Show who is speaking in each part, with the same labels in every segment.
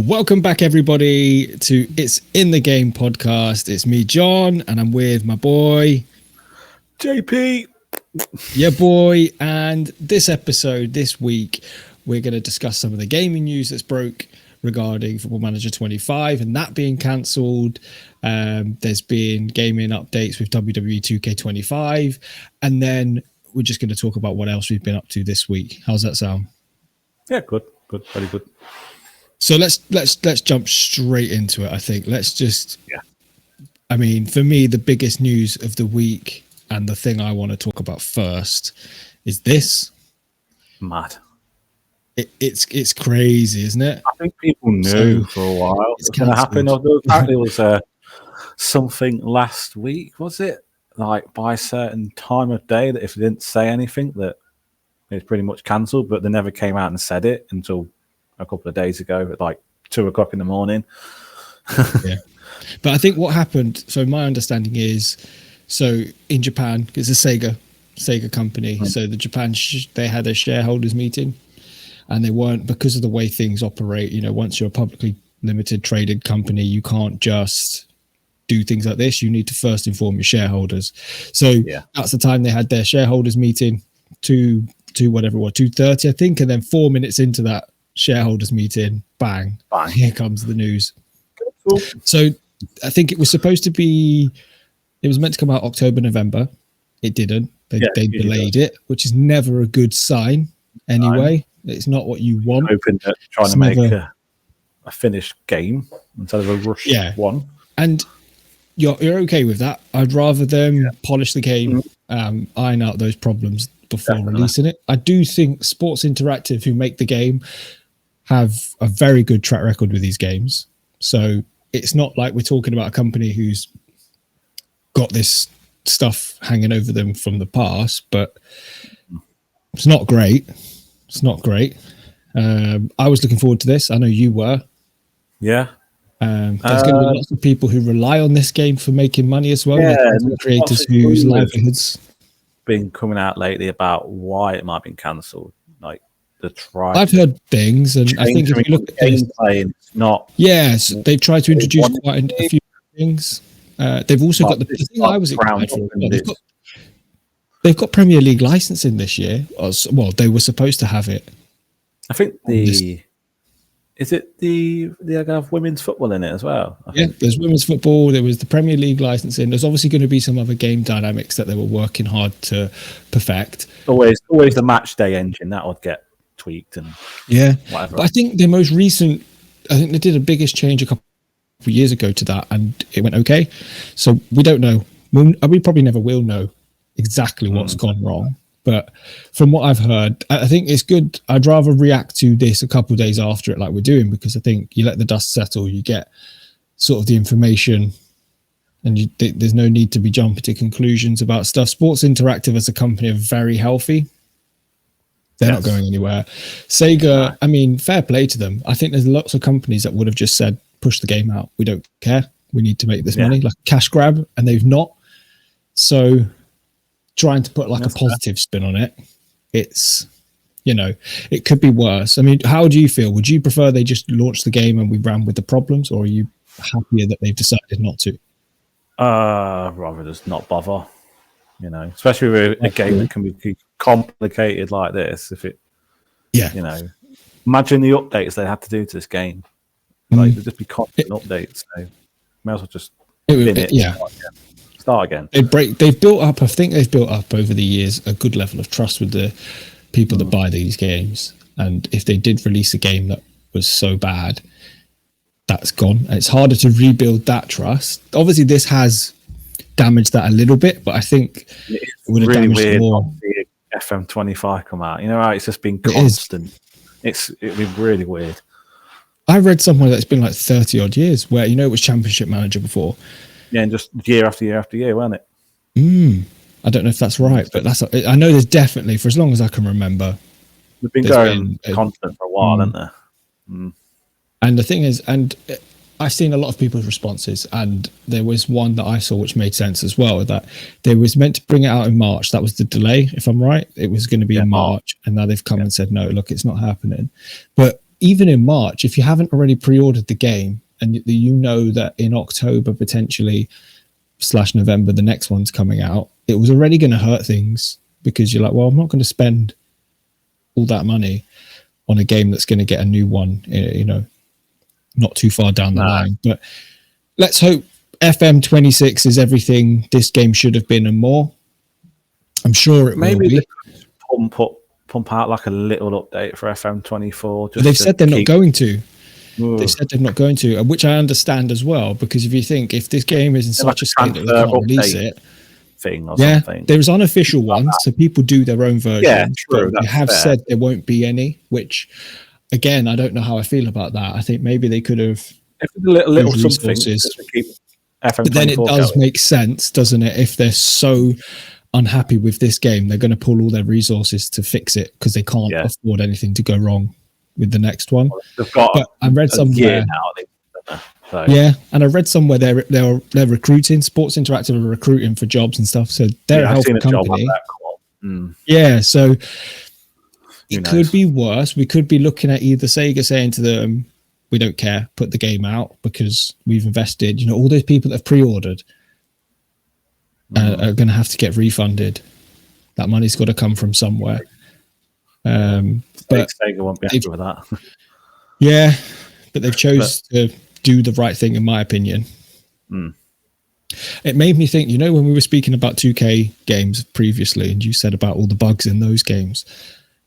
Speaker 1: Welcome back, everybody, to It's in the Game podcast. It's me, John, and I'm with my boy,
Speaker 2: JP.
Speaker 1: Yeah, boy. And this week, we're going to discuss some of the gaming news that's broke regarding Football Manager 25 and that being cancelled. There's been gaming updates with WWE 2K25, and then we're just going to talk about what else we've been up to this week. How's that sound?
Speaker 2: Yeah, good, very good.
Speaker 1: So let's jump straight into it. I think I mean, for me, the biggest news of the week and the thing I want to talk about first is this.
Speaker 2: Mad.
Speaker 1: It's crazy, isn't it?
Speaker 2: I think people knew for a while it's going to happen. Apparently, there was something last week. Was it like by a certain time of day that if they didn't say anything, that it's pretty much cancelled? But they never came out and said it until a couple of days ago at like 2:00 in the morning.
Speaker 1: Yeah, but I think what happened. So my understanding is, so in Japan, it's a Sega company. Mm-hmm. So the Japan they had a shareholders meeting, and they weren't, because of the way things operate. You know, once you're a publicly limited traded company, you can't just do things like this. You need to first inform your shareholders. So that's the time they had their shareholders meeting, to whatever it was, 2:30, I think, and then 4 minutes into that shareholders meeting, bang, here comes the news. Cool. So I think it was meant to come out October, November. It didn't. They delayed it, which is never a good sign anyway. It's not what you want.
Speaker 2: Hoping that trying to make a finished game instead of a rush one.
Speaker 1: And you're okay with that. I'd rather them polish the game, iron out those problems before releasing it. I do think Sports Interactive, who make the game, have a very good track record with these games. So it's not like we're talking about a company who's got this stuff hanging over them from the past, but it's not great. It's not great. I was looking forward to this. I know you were.
Speaker 2: Yeah.
Speaker 1: There's going to be lots of people who rely on this game for making money as well. Yeah, creators whose livelihoods
Speaker 2: been coming out lately about why it might have been cancelled. Like
Speaker 1: I've heard things, and I think if you look at
Speaker 2: gameplay, it's not.
Speaker 1: Yes, they've tried to introduce quite a few things. They've also got the thing I was excited for. They've got Premier League licensing this year. Well, they were supposed to have it.
Speaker 2: I think they have women's football in it as well.
Speaker 1: There's women's football. There was the Premier League licensing. There's obviously going to be some other game dynamics that they were working hard to perfect.
Speaker 2: Always the match day engine that would get tweaked and whatever. But
Speaker 1: I think the most recent, I think they did a biggest change a couple of years ago to that, and it went okay. So we don't know. We probably never will know exactly what's gone wrong. But from what I've heard, I think it's good. I'd rather react to this a couple of days after it, like we're doing, because I think you let the dust settle, you get sort of the information, and there's no need to be jumping to conclusions about stuff. Sports Interactive as a company are very healthy. They're not going anywhere. Sega, I mean, fair play to them. I think there's lots of companies that would have just said, push the game out. We don't care. We need to make this money, like a cash grab, and they've not. So trying to put like a positive spin on it, it's, it could be worse. I mean, how do you feel? Would you prefer they just launched the game and we ran with the problems, or are you happier that they've decided not to?
Speaker 2: Rather just not bother, especially with a game that can be complicated like this. If it, imagine the updates they had to do to this game. Like, there'd just be constant updates. So may as well just start again.
Speaker 1: They've built up. I think they've built up over the years a good level of trust with the people that buy these games. And if they did release a game that was so bad, that's gone. And it's harder to rebuild that trust. Obviously, this has damaged that a little bit, but I think it would have
Speaker 2: really
Speaker 1: damaged
Speaker 2: weird
Speaker 1: more.
Speaker 2: The FM25 come out. It's just been constant. It'd be really weird.
Speaker 1: I read somewhere that it's been like 30 odd years where, it was Championship Manager before.
Speaker 2: Yeah, and just year after year after year, wasn't it?
Speaker 1: I don't know if that's right, but I know there's definitely, for as long as I can remember,
Speaker 2: they've been going constant for a while, haven't they?
Speaker 1: And the thing is, and I've seen a lot of people's responses, and there was one that I saw which made sense as well, that they was meant to bring it out in March. That was the delay, if I'm right. It was going to be in March, and now they've come and said, no, look, it's not happening. But even in March, if you haven't already pre-ordered the game and you know that in October potentially / November the next one's coming out, it was already going to hurt things, because you're like, well, I'm not going to spend all that money on a game that's going to get a new one, you know, not too far down the line. But let's hope FM26 is everything this game should have been and more. I'm sure it will be.
Speaker 2: Pump out like a little update for FM24.
Speaker 1: They've said they're not going to. They said they're not going to, which I understand as well, because if you think, if this game is in such a state that they can't release it,
Speaker 2: something.
Speaker 1: There's unofficial ones, so people do their own versions.
Speaker 2: Yeah, true.
Speaker 1: They have said there won't be any, which, again, I don't know how I feel about that. I think maybe they could have
Speaker 2: little something to keep FM24
Speaker 1: but then it does
Speaker 2: going.
Speaker 1: Make sense, doesn't it? If they're so unhappy with this game, they're going to pull all their resources to fix it, because they can't afford anything to go wrong with the next one.
Speaker 2: They've got
Speaker 1: but I read somewhere
Speaker 2: now. So.
Speaker 1: Yeah, and I read somewhere they're recruiting. Sports Interactive are recruiting for jobs and stuff, so they're a healthy company. Yeah, so it could be worse. We could be looking at either Sega saying to them, "We don't care, put the game out because we've invested." You know, all those people that have pre-ordered are going to have to get refunded. That money's got to come from somewhere. But
Speaker 2: Sega won't be happy with that.
Speaker 1: Yeah, but they've chose to do the right thing, in my opinion. It made me think, you know, when we were speaking about 2K games previously, and you said about all the bugs in those games,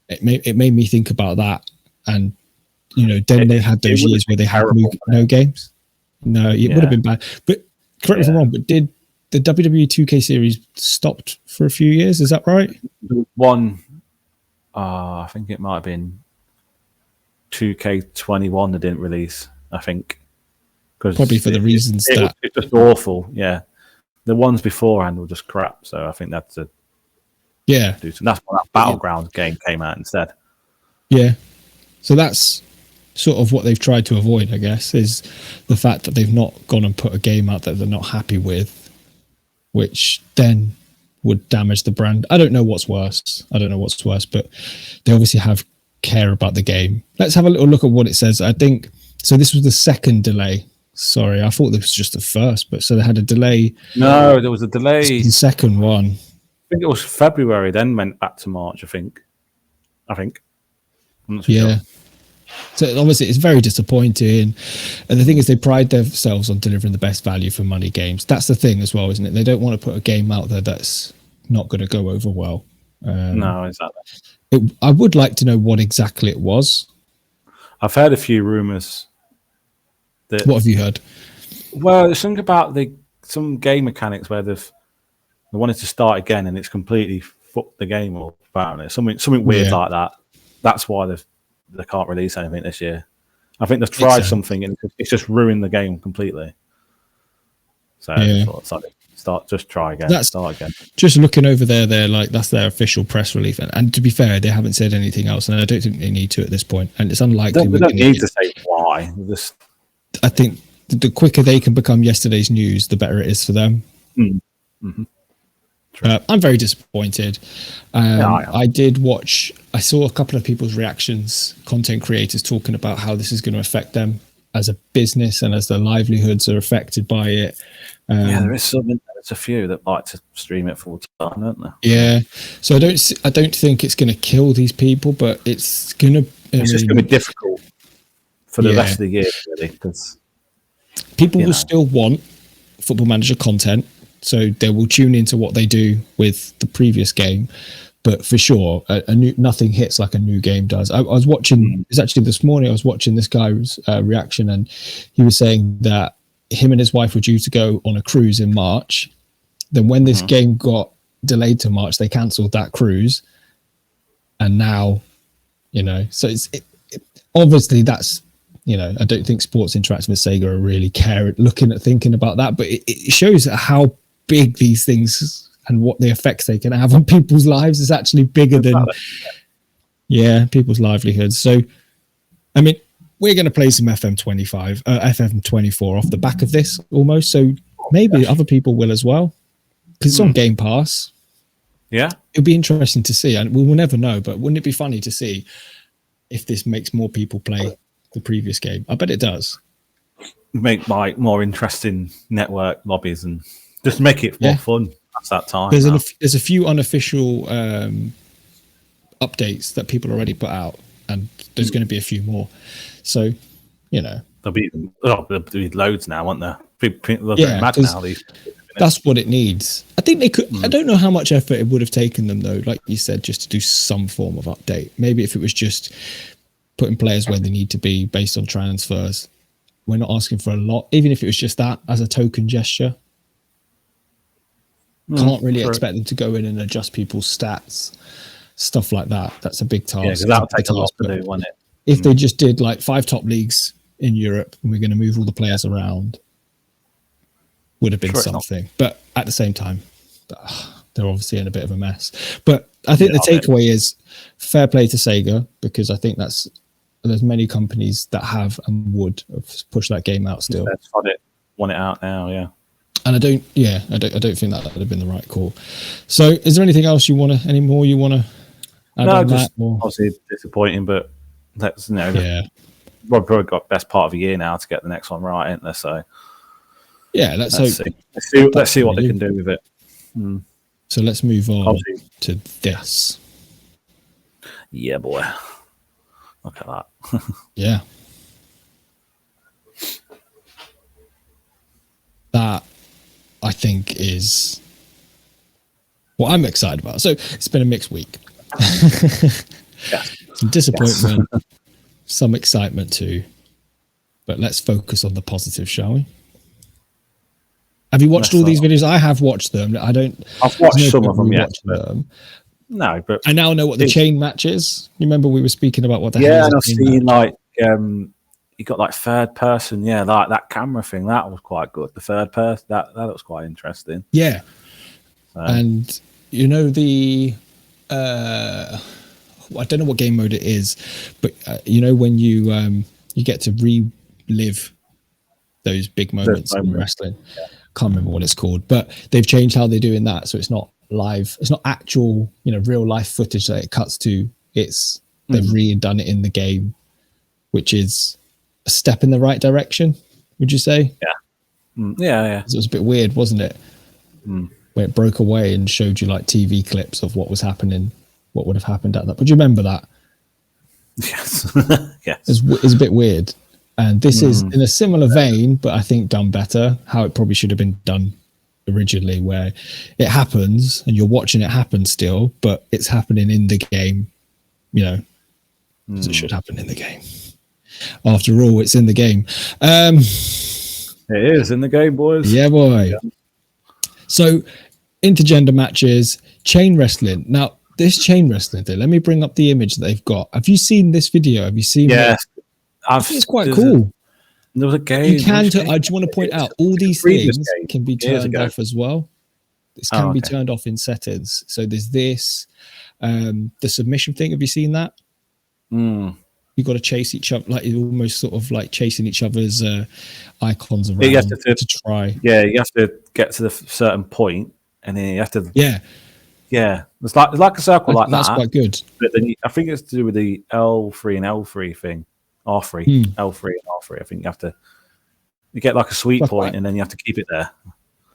Speaker 1: it made me think about that. And, you know, then they had those years where they had no games. No, it would have been bad. But correct me if I'm wrong, but did the WWE 2K series stopped for a few years? Is that right?
Speaker 2: One, I think it might have been 2K21 that didn't release, I think.
Speaker 1: Probably for the reasons that...
Speaker 2: It's just awful, yeah. The ones beforehand were just crap, so I think that's a...
Speaker 1: Yeah.
Speaker 2: That's why that Battlegrounds game came out instead.
Speaker 1: Yeah. So that's sort of what they've tried to avoid, I guess, is the fact that they've not gone and put a game out that they're not happy with, which then would damage the brand. I don't know what's worse, but they obviously have care about the game. Let's have a little look at what it says. I think... So this was the second delay. Sorry, I thought this was just the first, but so they had a delay.
Speaker 2: No, there was a delay.
Speaker 1: The second one.
Speaker 2: I think it was February, then went back to March, I think. I'm not so
Speaker 1: sure. So obviously it's very disappointing. And the thing is, they pride themselves on delivering the best value for money games. That's the thing as well, isn't it? They don't want to put a game out there that's not going to go over well.
Speaker 2: No, exactly.
Speaker 1: I would like to know what exactly it was.
Speaker 2: I've heard a few rumours.
Speaker 1: What have you heard?
Speaker 2: Well, there's something about some game mechanics where they wanted to start again and it's completely fucked the game up. Apparently, something weird like that. That's why they can't release anything this year. I think they've tried something and it's just ruined the game completely. So just try again. Start again.
Speaker 1: Just looking over there, they're like, that's their official press release. And to be fair, they haven't said anything else, and I don't think they need to at this point. And it's unlikely.
Speaker 2: They don't need to say why.
Speaker 1: I think the quicker they can become yesterday's news, the better it is for them.
Speaker 2: Mm-hmm.
Speaker 1: I'm very disappointed. I saw a couple of people's reactions, content creators talking about how this is going to affect them as a business and as their livelihoods are affected by it.
Speaker 2: There's a few that like to stream it full time, don't there?
Speaker 1: Yeah. So I don't think it's going to kill these people, but it's going to...
Speaker 2: It's just going to be difficult for the rest of the year, really, because
Speaker 1: people will still want Football Manager content, so they will tune into what they do with the previous game. But for sure, nothing hits like a new game does. I was watching, it was actually this morning, I was watching this guy's reaction, and he was saying that him and his wife were due to go on a cruise in March. Then when this game got delayed to March, they cancelled that cruise. And now, so it's obviously that's, I don't think Sports Interactive and Sega are really thinking about that, but it shows how big these things and what the effects they can have on people's lives is actually bigger than people's livelihoods. So, I mean, we're going to play some FM24 off the back of this almost. So maybe other people will as well, because it's on Game Pass.
Speaker 2: Yeah.
Speaker 1: It'll be interesting to see, and we will never know, but wouldn't it be funny to see if this makes more people play the previous game. I bet it does.
Speaker 2: Make like more interesting network lobbies and just make it more fun. That's that time.
Speaker 1: There's a few unofficial updates that people already put out, and there's going to be a few more. So,
Speaker 2: there'll be loads now, won't there? People are going mad now.
Speaker 1: That's what it needs. I think they could. I don't know how much effort it would have taken them, though, like you said, just to do some form of update. Maybe if it was just putting players where they need to be based on transfers. We're not asking for a lot, even if it was just that as a token gesture. Can't really expect them to go in and adjust people's stats, stuff like that. That's a big task.
Speaker 2: Yeah, because that'll take a lot to do, won't it?
Speaker 1: If they just did like 5 top leagues in Europe and we're going to move all the players around, would have been something. But at the same time, they're obviously in a bit of a mess. But I think the takeaway is fair play to Sega, because I think there's many companies that have and would have pushed that game out still.
Speaker 2: Want it out now, yeah.
Speaker 1: And I don't think that would have been the right call. So, is there anything else any more you want to add on
Speaker 2: just
Speaker 1: that? Or?
Speaker 2: Obviously disappointing, but let's we've probably got best part of a year now to get the next one right, ain't there? So, let's hope. Let's see what they can do with it.
Speaker 1: So let's move on to this.
Speaker 2: Yeah, boy. Look at that.
Speaker 1: Yeah. That, I think, is what I'm excited about. So it's been a mixed week. Some disappointment, some excitement too. But let's focus on the positive, shall we? Have you watched all these videos? I have watched them.
Speaker 2: I've watched some of them, No, but
Speaker 1: I now know what the chain match is. You remember we were speaking about what the
Speaker 2: hell and I've seen match? You got like third person, like that camera thing. That was quite good. The third person, that looks quite interesting.
Speaker 1: Yeah, and the I don't know what game mode it is, but when you get to relive those big moments in wrestling. Can't remember what it's called, but they've changed how they're doing that, so it's not live. It's not actual, real life footage that it cuts to. It's they've redone it in the game, which is a step in the right direction. Would you say?
Speaker 2: Yeah.
Speaker 1: It was a bit weird, wasn't it? Where it broke away and showed you like TV clips of what was happening, what would have happened at that. But do you remember that?
Speaker 2: Yes. Yes.
Speaker 1: It's a bit weird. And this is in a similar vein, but I think done better, how it probably should have been done originally, where it happens and you're watching it happen still, but it's happening in the game, because it should happen in the game. After all, it's in the game.
Speaker 2: It is in the game, boys.
Speaker 1: Yeah, boy. Yeah. So, intergender matches, chain wrestling. Now, this chain wrestling thing, let me bring up the image that they've got. Have you seen this video? Have you seen it? I think it's quite cool.
Speaker 2: There was a game.
Speaker 1: You can. I just want to point out all these things can be turned off as well. This can be turned off in settings. So there's this, the submission thing. Have you seen that? You got to chase each other, like almost sort of like chasing each other's icons around to try.
Speaker 2: Yeah, you have to get to the certain point, and then you have to.
Speaker 1: Yeah.
Speaker 2: It's like a circle like that.
Speaker 1: That's quite good.
Speaker 2: But then I think it's to do with the L3 and L3 thing. R3, L3 and R3. I think you get like a sweet point, and then you have to keep it there.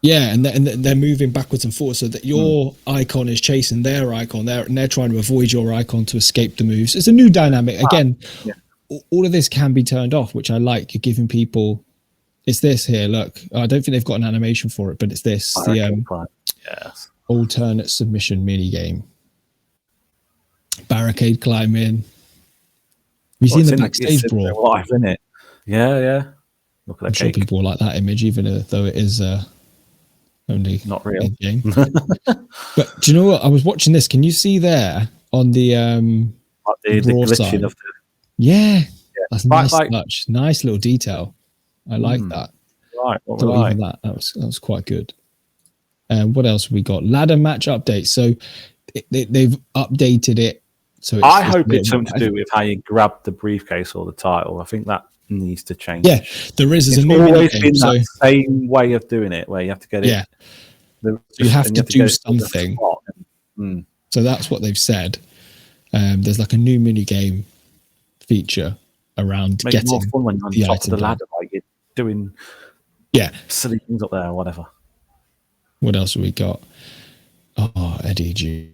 Speaker 1: Yeah, and they're moving backwards and forwards so that your icon is chasing their icon there, and they're trying to avoid your icon to escape the moves. It's a new dynamic. Again, all of this can be turned off, which I like. You're giving people, it's this here, look. I don't think they've got an animation for it, but it's this, alternate submission mini game. Barricade climbing. Have you seen the backstage brawl?
Speaker 2: Live, isn't it? Yeah. Look at that.
Speaker 1: I'm sure people like that image, even though it is only
Speaker 2: not real
Speaker 1: game. But do you know what? I was watching this. Can you see there on the
Speaker 2: glitching
Speaker 1: side?
Speaker 2: of
Speaker 1: the that's nice touch. Nice little detail. I like that.
Speaker 2: Right.
Speaker 1: Even that was quite good. What else have we got? Ladder match update. So they've updated it. So
Speaker 2: I hope it's something to do with how you grab the briefcase or the title. I think that needs to change.
Speaker 1: Yeah, there is.
Speaker 2: It's always been that same way of doing it, where you have to get it.
Speaker 1: Yeah, you have to do something. So that's what they've said. There's like a new mini game feature around
Speaker 2: Make
Speaker 1: getting
Speaker 2: it more fun when you're on
Speaker 1: the
Speaker 2: top of the
Speaker 1: item
Speaker 2: ladder, like you're doing silly things up there or whatever.
Speaker 1: What else have we got? Oh, Eddie G.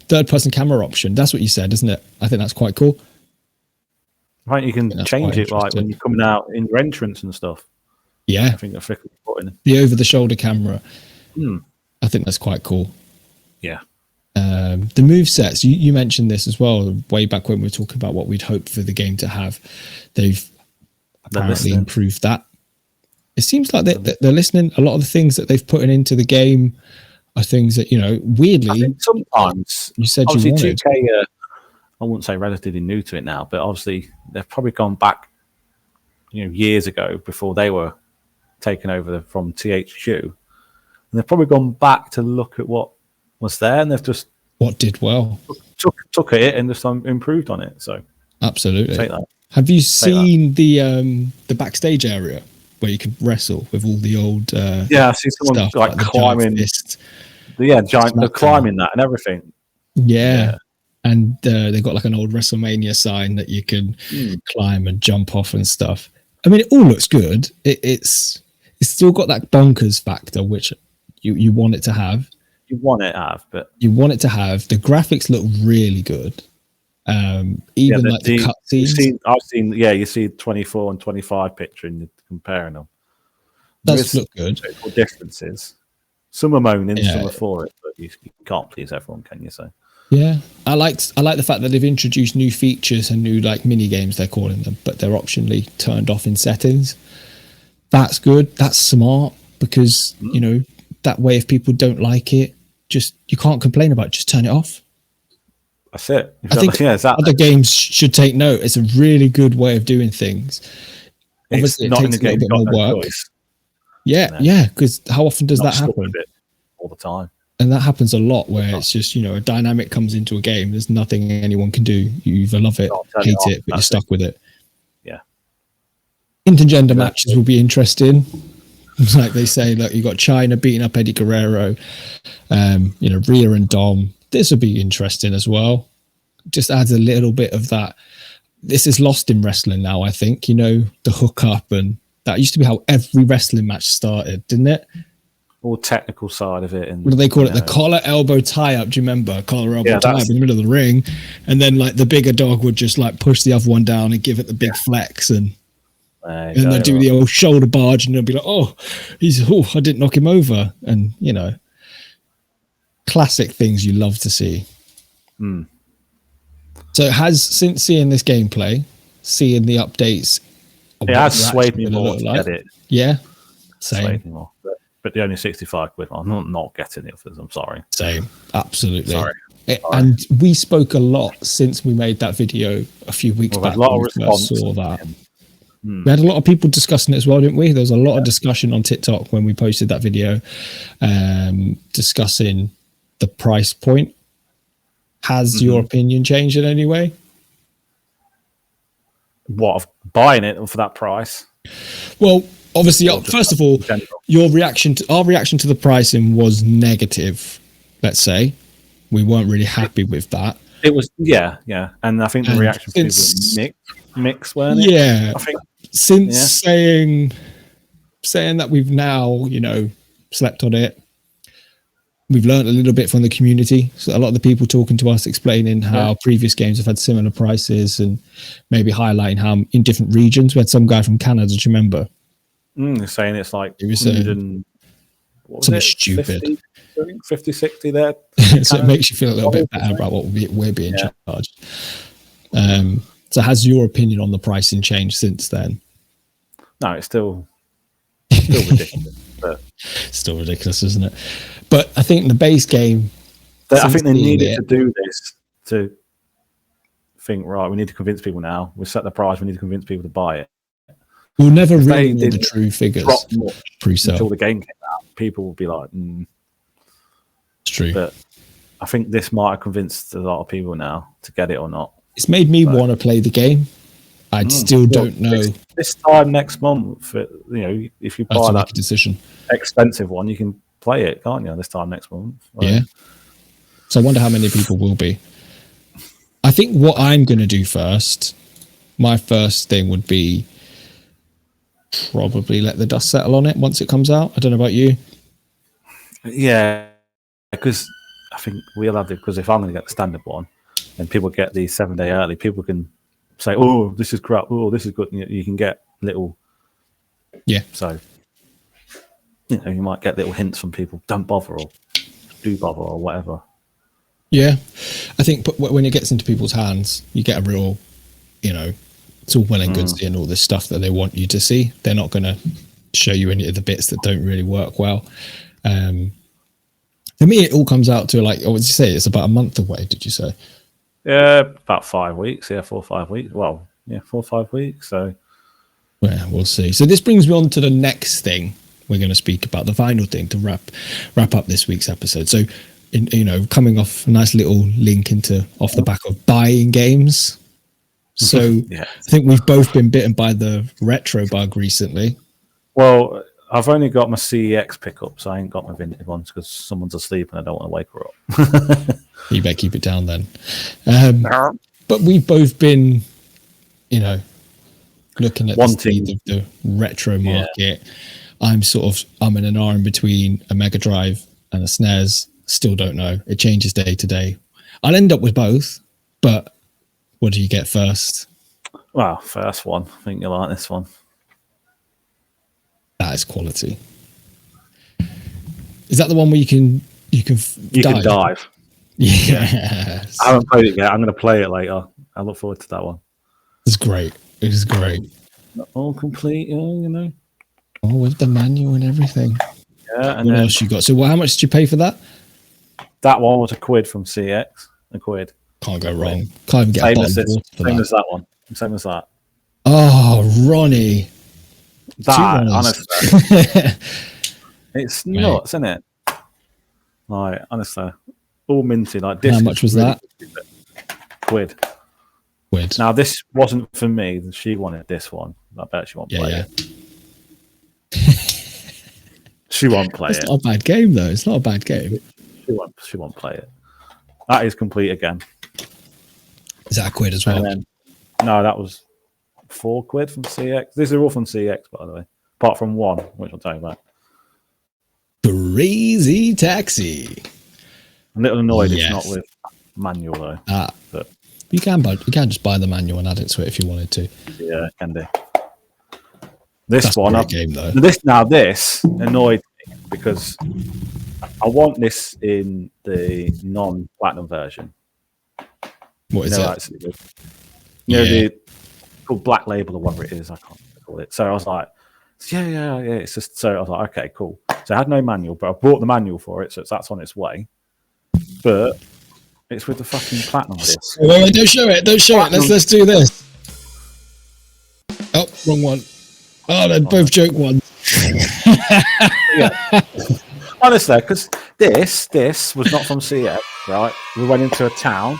Speaker 1: Third-person camera option. That's what you said, isn't it? I think that's quite cool.
Speaker 2: Right, you can change it like when you're coming out in your entrance and stuff.
Speaker 1: Yeah.
Speaker 2: I think
Speaker 1: the over-the-shoulder camera. I think that's quite cool.
Speaker 2: Yeah.
Speaker 1: The move sets, you mentioned this as well, way back when we were talking about what we'd hoped for the game to have. They've apparently improved that. It seems like they're listening. A lot of the things that they've put into the game are things that, weirdly,
Speaker 2: I think sometimes
Speaker 1: you said
Speaker 2: obviously
Speaker 1: you wanted.
Speaker 2: 2K, I wouldn't say relatively new to it now, but obviously they've probably gone back, years ago before they were taken over from THQ, and they've probably gone back to look at what was there, and they've just
Speaker 1: what did well,
Speaker 2: took it and just improved on it. So
Speaker 1: absolutely.
Speaker 2: Take that.
Speaker 1: Have you seen the backstage area where you can wrestle with all the old
Speaker 2: I see someone
Speaker 1: stuff,
Speaker 2: like climbing they're climbing that and everything.
Speaker 1: Yeah. And they got like an old WrestleMania sign that you can climb and jump off and stuff. I mean, it all looks good. It's still got that bonkers factor, which you want it to have.
Speaker 2: You want it to have, but
Speaker 1: you want it to have. The graphics look really good. Even like the cutscenes.
Speaker 2: I've seen. Yeah, you see 24 and 25 picture, and you're comparing them.
Speaker 1: Does look good.
Speaker 2: Differences. Some are moaning, some are for it, but you can't please everyone, can you? So.
Speaker 1: Yeah, I like the fact that they've introduced new features and new like mini games they're calling them, but they're optionally turned off in settings. That's good. That's smart because that way if people don't like it, you can't complain about it. Just turn it off.
Speaker 2: That's it.
Speaker 1: I think other games should take note. It's a really good way of doing things. Obviously, it takes a little bit more work. Yeah, because how often does that happen?
Speaker 2: All the time.
Speaker 1: And that happens a lot where it's just, a dynamic comes into a game. There's nothing anyone can do. You either love it, hate it, but you're stuck with it.
Speaker 2: Yeah.
Speaker 1: Intergender matches will be interesting. Like they say, look, you got China beating up Eddie Guerrero, Rhea and Dom. This will be interesting as well. Just adds a little bit of that. This is lost in wrestling now, I think. The hookup, and that used to be how every wrestling match started, didn't it?
Speaker 2: All technical side of it. And
Speaker 1: what do they call it? The collar elbow tie up. Do you remember? Collar elbow tie up in the middle of the ring. And then like the bigger dog would just like push the other one down and give it the big flex. And they'll do the old shoulder barge and they'll be like, I didn't knock him over. And, classic things you love to see. So it has, since seeing this gameplay, seeing the updates.
Speaker 2: It has swayed me more to get it.
Speaker 1: Yeah. Same.
Speaker 2: Swayed me more. But the only 65 quid, I'm not getting it. I'm sorry.
Speaker 1: Same, absolutely.
Speaker 2: Sorry.
Speaker 1: And we spoke a lot since we made that video a few weeks back.
Speaker 2: A lot of response.
Speaker 1: Saw that. We had a lot of people discussing it as well, didn't we? There was a lot of discussion on TikTok when we posted that video, discussing the price point. Has your opinion changed in any way?
Speaker 2: What, of buying it for that price?
Speaker 1: Well, obviously, first of all, our reaction to the pricing was negative. Let's say we weren't really happy with that.
Speaker 2: It was, and I think the reaction was mixed, weren't it?
Speaker 1: Yeah,
Speaker 2: I think
Speaker 1: since saying that we've now slept on it, we've learned a little bit from the community. So a lot of the people talking to us explaining how previous games have had similar prices and maybe highlighting how in different regions. We had some guy from Canada, do you remember?
Speaker 2: Saying it's like
Speaker 1: it was
Speaker 2: something
Speaker 1: stupid.
Speaker 2: 50, 60 there.
Speaker 1: So it makes you feel a little bit better about what we're being charged. So has your opinion on the pricing changed since then?
Speaker 2: No, it's still ridiculous. But
Speaker 1: still ridiculous, isn't it? But I think the base game,
Speaker 2: I think they needed to do this to think, right, we need to convince people now. We set the price, we need to convince people to buy it.
Speaker 1: We'll never really know the true figures pre-sale.
Speaker 2: Until the game came out. People will be like,
Speaker 1: It's true.
Speaker 2: But I think this might have convinced a lot of people now to get it or not.
Speaker 1: It's made me want to play the game. I still don't know.
Speaker 2: This time next month, if you buy that
Speaker 1: decision,
Speaker 2: expensive one, you can play it, can't you? This time next month.
Speaker 1: Yeah. So I wonder how many people will be. I think what I'm going to do first, my first thing would be probably let the dust settle on it once it comes out. I don't know about you.
Speaker 2: Yeah, because I think we'll have it, because if I'm going to get the standard one and people get the 7 day early, people can say, oh, this is crap, oh, this is good. You can get little, so you might get little hints from people, don't bother or do bother or whatever.
Speaker 1: Yeah, I think when it gets into people's hands, you get a real, it's all well and good seeing all this stuff that they want you to see. They're not going to show you any of the bits that don't really work well. For me, it all comes out to, like, what did you say? It's about a month away, did you say?
Speaker 2: Yeah, about 5 weeks. Yeah, 4 or 5 weeks. Well, 4 or 5 weeks. So,
Speaker 1: yeah, we'll see. So this brings me on to the next thing we're going to speak about, the final thing to wrap up this week's episode. So, coming off a nice little link off the back of buying games. So I think we've both been bitten by the retro bug recently.
Speaker 2: Well, I've only got my CEX pickup, so I ain't got my vintage ones because someone's asleep and I don't want to wake her up.
Speaker 1: You better keep it down then. But we've both been, looking at the state of the retro market. I'm in an R in between a Mega Drive and a SNES. Still don't know. It changes day to day. I'll end up with both, but what do you get first?
Speaker 2: Well, first one. I think you'll like this one.
Speaker 1: That is quality. Is that the one where you can dive?
Speaker 2: Yeah. I haven't played it yet. I'm going to play it later. I look forward to that one.
Speaker 1: It's great. It is great.
Speaker 2: Not all complete, Oh,
Speaker 1: with the manual and everything.
Speaker 2: Yeah. And
Speaker 1: what else you got? So, how much did you pay for that?
Speaker 2: That one was £1 from CX. £1.
Speaker 1: Can't go wrong. Can't even get a bottle of water for
Speaker 2: Same as that one. Same as that.
Speaker 1: Oh, Ronnie.
Speaker 2: That, honestly. It's nuts, isn't it? Like, honestly. All minty. Like,
Speaker 1: how much was that?
Speaker 2: £1. Now, this wasn't for me. She wanted this one. I bet she won't play it. She won't play it.
Speaker 1: It's not a bad game, though. It's not a bad game.
Speaker 2: She won't play it. That is complete again.
Speaker 1: Is that £1 as well?
Speaker 2: No, that was £4 from CX. These are all from CX, by the way. Apart from one, which I'll tell you about.
Speaker 1: Crazy Taxi.
Speaker 2: I'm a little annoyed it's not with manual, though. But
Speaker 1: you can just buy the manual and add it to it if you wanted to.
Speaker 2: Yeah, can do. This
Speaker 1: That's
Speaker 2: one,
Speaker 1: a great game, though.
Speaker 2: This annoyed me because I want this in the non-platinum version.
Speaker 1: What is it?
Speaker 2: The called Black Label or whatever it is. I can't call it. So I was like, yeah. It's just so I was like, okay, cool. So I had no manual, but I bought the manual for it, so that's on its way. But it's with the fucking platinum disc.
Speaker 1: Wait, don't show it. Let's do this. Oh, wrong one. Oh, they're both joke ones.
Speaker 2: Yeah. Honestly, because this was not from CX, right? We went into a town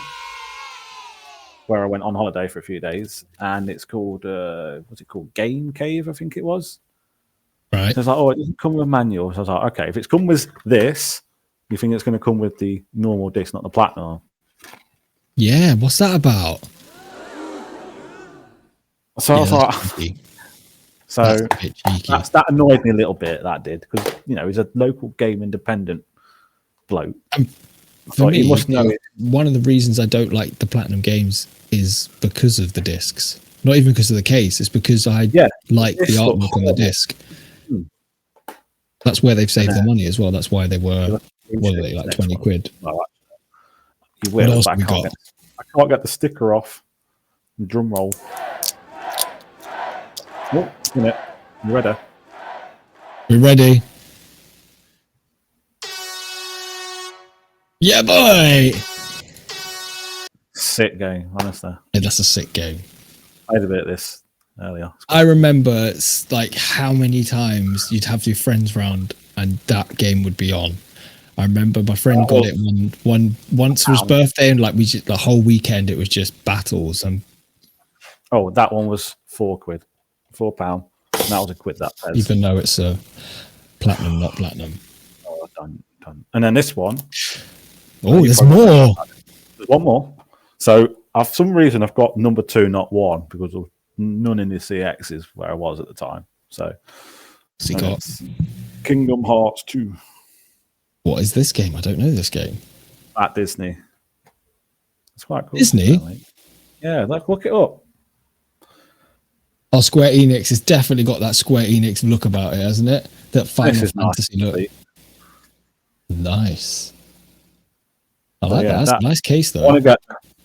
Speaker 2: where I went on holiday for a few days, and it's called what's it called? Game Cave, I think it was.
Speaker 1: Right.
Speaker 2: So I was like, oh, it doesn't come with a manual. So I was like, okay, if it's come with this, you think it's going to come with the normal disc, not the platinum?
Speaker 1: Yeah, what's that about?
Speaker 2: So I was like, so that annoyed me a little bit. That did, because he's a local game independent bloke.
Speaker 1: For me, must know one of the reasons I don't like the platinum games is because of the discs. Not even because of the case. It's because I like the artwork on the disc. That's where they've saved their money as well. That's why they were like £20.
Speaker 2: You will.
Speaker 1: What else
Speaker 2: I can't get the sticker off. Drum roll. Oh, minute. You ready?
Speaker 1: We're ready. Yeah, boy.
Speaker 2: Sick game, honestly.
Speaker 1: Yeah, that's a sick game.
Speaker 2: I had a bit of this earlier.
Speaker 1: I remember it's like how many times you'd have your friends round and that game would be on. I remember my friend got it once for his birthday, and like the whole weekend it was just battles. And
Speaker 2: that one was £4, £4. And that was a quid that pays.
Speaker 1: Even though it's a platinum, not platinum.
Speaker 2: Oh, done. And then this one.
Speaker 1: Oh, there's more.
Speaker 2: There's one more. So For some reason, I've got number 2, not 1, because of none in the CX is where I was at the time. So,
Speaker 1: you got
Speaker 2: Kingdom Hearts 2.
Speaker 1: What is this game? I don't know this game.
Speaker 2: At Disney. It's quite cool.
Speaker 1: Disney?
Speaker 2: Yeah, look it up.
Speaker 1: Oh, Square Enix has definitely got that Square Enix look about it, hasn't it? That Final Fantasy look. Nice. I like that. That's a nice case, though.
Speaker 2: I want to get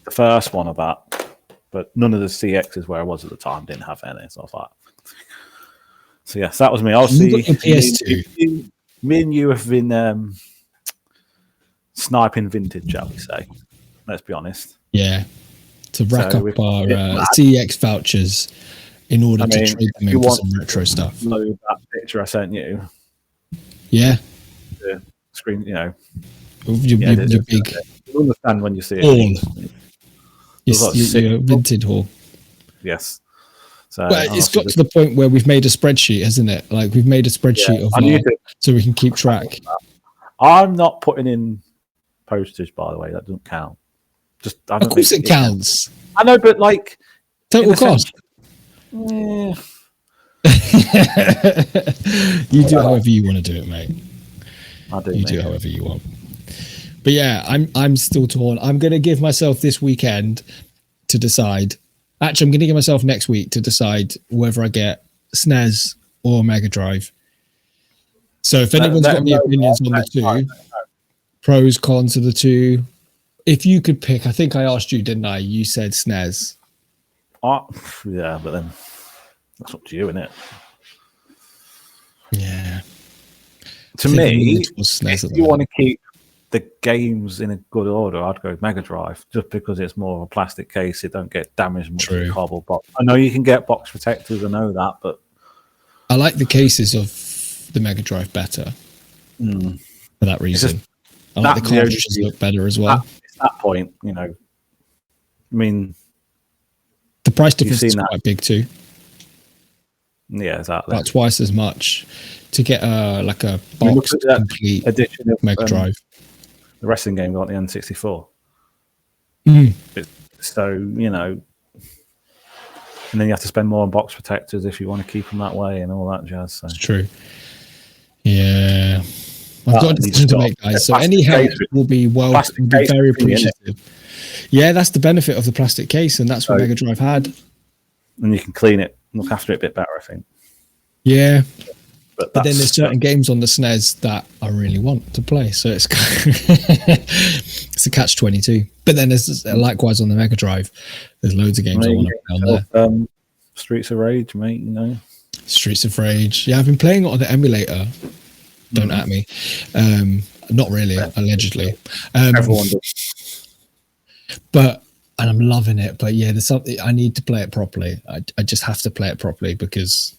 Speaker 2: the first one of that, but none of the CXs where I was at the time didn't have any. So I was like, so yes, that was me. I'll see.
Speaker 1: PS2.
Speaker 2: Me and you have been sniping vintage, shall we say? Let's be honest.
Speaker 1: Yeah, to rack up our CX vouchers in order to trade them in for some retro stuff.
Speaker 2: Load that picture I sent you.
Speaker 1: Yeah.
Speaker 2: The screen,
Speaker 1: your big.
Speaker 2: You'll understand when you see it.
Speaker 1: Your vintage haul.
Speaker 2: Yes. So
Speaker 1: it's got to the point where we've made a spreadsheet, hasn't it? Like we've made a spreadsheet of so we can keep track.
Speaker 2: I'm not putting in postage, by the way. That doesn't count.
Speaker 1: Of course it counts.
Speaker 2: I know, but like
Speaker 1: total cost. You do however you want to do it, mate.
Speaker 2: I do.
Speaker 1: You do however you want. But yeah, I'm still torn. I'm going to give myself this weekend to decide. Actually, I'm going to give myself next week to decide whether I get SNES or Mega Drive. So if anyone's got any opinions on the two, pros, cons of the two, if you could pick, I think I asked you, didn't I? You said SNES.
Speaker 2: Yeah, but then that's up to you, isn't it?
Speaker 1: Yeah.
Speaker 2: To me, if you want to keep the games in a good order, I'd go Mega Drive, just because it's more of a plastic case. It don't get damaged much with cardboard box. I know you can get box protectors, I know that, but
Speaker 1: I like the cases of the Mega Drive better for that reason. I like the cartridges look better as well.
Speaker 2: At that point, I mean,
Speaker 1: the price difference is quite big too.
Speaker 2: Yeah, exactly.
Speaker 1: About twice as much to get a box complete
Speaker 2: edition of
Speaker 1: Mega Drive.
Speaker 2: The wrestling game got the N64. So, and then you have to spend more on box protectors if you want to keep them that way and all that jazz. So.
Speaker 1: It's true. Yeah. I've got a decision to make, guys. So any help will be very appreciative. Yeah, that's the benefit of the plastic case, and that's what Mega Drive had.
Speaker 2: And you can clean it, look after it a bit better, I think.
Speaker 1: Yeah. But then there's certain games on the SNES that I really want to play, so it's it's a catch-22. But then there's likewise on the Mega Drive, there's loads of games I want to play on there.
Speaker 2: Streets of Rage, mate.
Speaker 1: Streets of Rage. Yeah, I've been playing it on the emulator. Don't at me. Not really, allegedly.
Speaker 2: Everyone does.
Speaker 1: And I'm loving it. But yeah, there's something I need to play it properly. I just have to play it properly because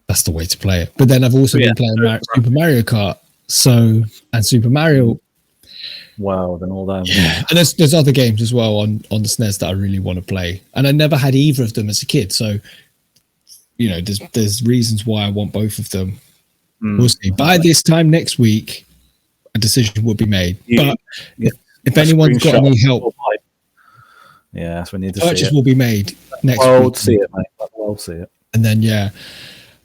Speaker 1: that's the way to play it. But then I've also been playing Super Mario Kart, and Super Mario
Speaker 2: World and all that.
Speaker 1: Yeah, and there's other games as well on the SNES that I really want to play, and I never had either of them as a kid. So there's reasons why I want both of them. We'll see. By this time next week, a decision will be made. But if anyone's got any help,
Speaker 2: that's when you
Speaker 1: purchase will be made next week.
Speaker 2: We'll see it, mate. We'll see it.
Speaker 1: And then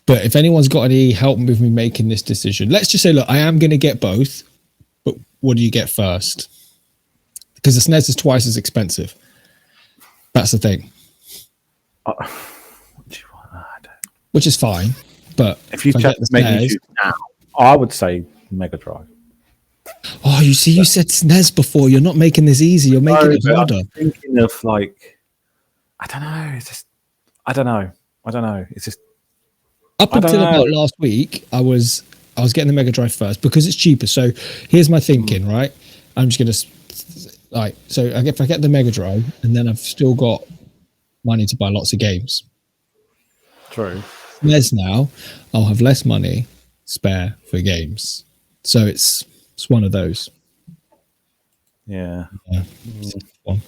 Speaker 1: but if anyone's got any help with me making this decision, let's just say, look, I am going to get both, but what do you get first? Because the SNES is twice as expensive. That's the thing. Which is fine, but
Speaker 2: if you check the menu now, I would say Mega Drive.
Speaker 1: Oh, you see, you said SNES before. You're not making this easy. You're making it harder.
Speaker 2: I'm thinking of I don't know. It's just, I don't know. It's just.
Speaker 1: Up until about last week, I was getting the Mega Drive first because it's cheaper. So here's my thinking, right? I'm just gonna so if I get the Mega Drive, and then I've still got money to buy lots of games.
Speaker 2: True.
Speaker 1: SNES now, I'll have less money spare for games. So it's one of those.
Speaker 2: Yeah.
Speaker 1: And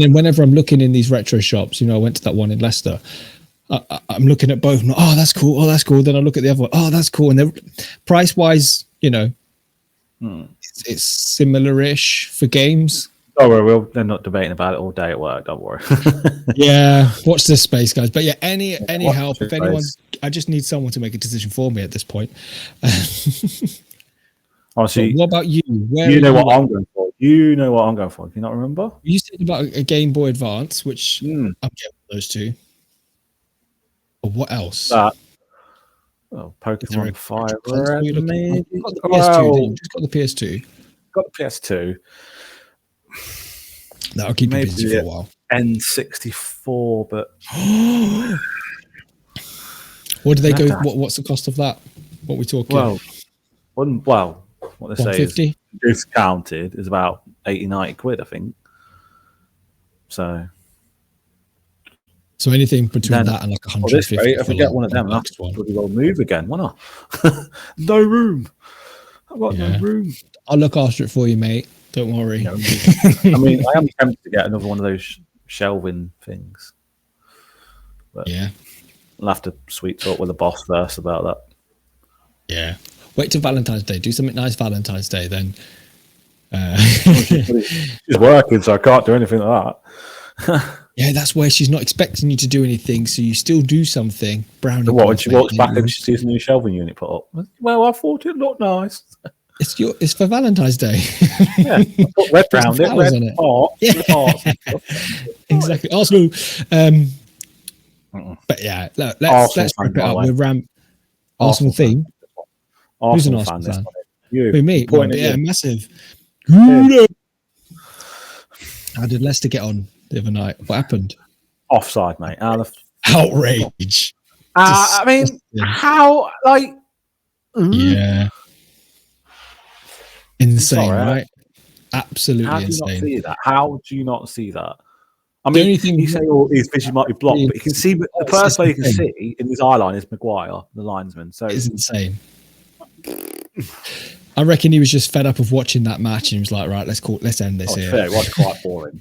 Speaker 1: then whenever I'm looking in these retro shops, I went to that one in Leicester. I'm looking at both. And, oh, that's cool. Oh, that's cool. Then I look at the other one. Oh, that's cool. And they're price wise, it's similar-ish for games.
Speaker 2: Don't worry, they're not debating about it all day at work. Don't worry.
Speaker 1: Yeah, watch this space, guys. But yeah, any help if anyone, I just need someone to make a decision for me at this point.
Speaker 2: Honestly,
Speaker 1: what about you?
Speaker 2: You know what I'm going for. You know what I'm going for. Can you not remember?
Speaker 1: You said about a Game Boy Advance, which I'm getting those two. But what else?
Speaker 2: That. Oh, Pokemon Fire Red, maybe.
Speaker 1: You've got the PS2. You've just got the PS2.
Speaker 2: Got the PS2.
Speaker 1: That'll keep you busy for a while.
Speaker 2: N64, but
Speaker 1: what do they go? What's the cost of that? What we talking?
Speaker 2: Well, what they say is discounted is about 80-90 quid, I think. So
Speaker 1: anything between that and like 150.
Speaker 2: If we get one of them, I'll bloody well move again. Why not? No room. I've got no room.
Speaker 1: I'll look after it for you, mate. Don't worry.
Speaker 2: I mean, I am tempted to get another one of those shelving things. But I'll have to sweet talk with the boss first about that.
Speaker 1: Yeah. Wait till Valentine's Day. Do something nice Valentine's Day, then.
Speaker 2: She's working, so I can't do anything like that.
Speaker 1: Yeah, that's where she's not expecting you to do anything, so you still do something. Brownie.
Speaker 2: So what, when she walks back and she sees a new shelving unit put up? Well, I thought it looked nice.
Speaker 1: It's for Valentine's Day.
Speaker 2: Yeah, put red round it, red on it. Heart,
Speaker 1: exactly. Arsenal. But yeah, let's wrap it up. We're Arsenal theme. Who's an Arsenal fan? Who, me? Yeah, massive. How did Leicester get on the other night? What happened?
Speaker 2: Offside, mate.
Speaker 1: Outrage.
Speaker 2: I mean, how, like...
Speaker 1: Yeah. Insane, right? Absolutely insane.
Speaker 2: How do you not see that? I mean, you say his vision might be blocked, but you can see the first way you can see in his eye line is Maguire, the linesman. So
Speaker 1: it's insane. I reckon he was just fed up of watching that match and he was like, right, let's end this here.
Speaker 2: Fair. It was quite boring.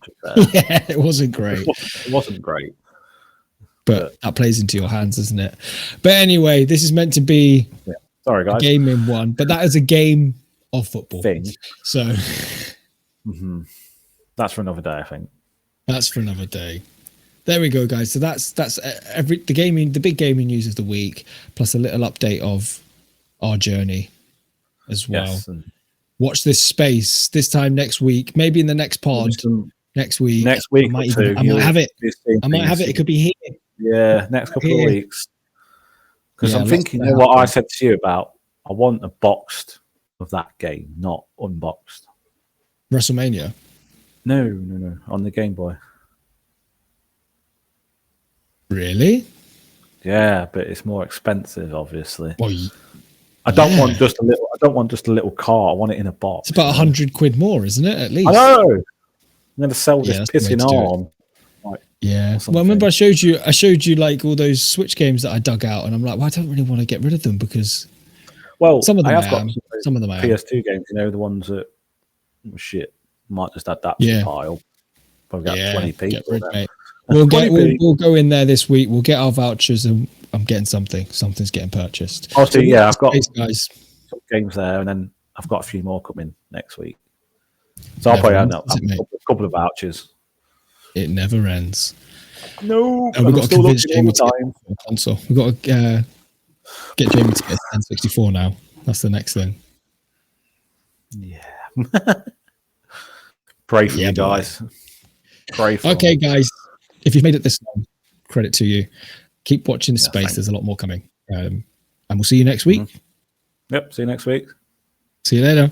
Speaker 1: Yeah, it wasn't great.
Speaker 2: It wasn't great.
Speaker 1: But that plays into your hands, doesn't it? But anyway, this is meant to be
Speaker 2: sorry, guys.
Speaker 1: A game in one, but that is a game of football
Speaker 2: thing.
Speaker 1: So
Speaker 2: that's for another day, I think.
Speaker 1: That's for another day. There we go, guys. So that's the big gaming news of the week, plus a little update of our journey as well.
Speaker 2: Yes,
Speaker 1: watch this space this time next week, maybe in the next pod next week. I might have it. It could be here.
Speaker 2: Yeah, next couple of weeks. Because I'm thinking, you know what I said to you about? I want a boxed of that game, not unboxed.
Speaker 1: WrestleMania?
Speaker 2: No, on the Game Boy.
Speaker 1: Really?
Speaker 2: Yeah, but it's more expensive, obviously.
Speaker 1: Well,
Speaker 2: I don't want just a little. I don't want just a little car. I want it in a box.
Speaker 1: It's about 100 quid more, isn't it? At least.
Speaker 2: I know. I'm going to sell this pissing arm.
Speaker 1: Well, I remember I showed you like all those Switch games that I dug out, and I'm like, well, I don't really want to get rid of them because.
Speaker 2: Well,
Speaker 1: some of them
Speaker 2: some of them PS2 games. You know, the ones that might just add that to the pile. Probably got 20 people.
Speaker 1: We'll go in there this week. We'll get our vouchers, and I'm getting something. Something's getting purchased.
Speaker 2: I've got some games there, and then I've got a few more coming next week. So I'll probably have a couple of vouchers.
Speaker 1: It never ends.
Speaker 2: No,
Speaker 1: we've got to convince Jamie to get a console. We've got to get Jamie to get a N64 now. That's the next thing.
Speaker 2: Yeah. Pray for me, guys. Pray for
Speaker 1: me. Guys. If you've made it this long, credit to you. Keep watching the space. There's a lot more coming. And we'll see you next week.
Speaker 2: Yep. See you next week.
Speaker 1: See you later.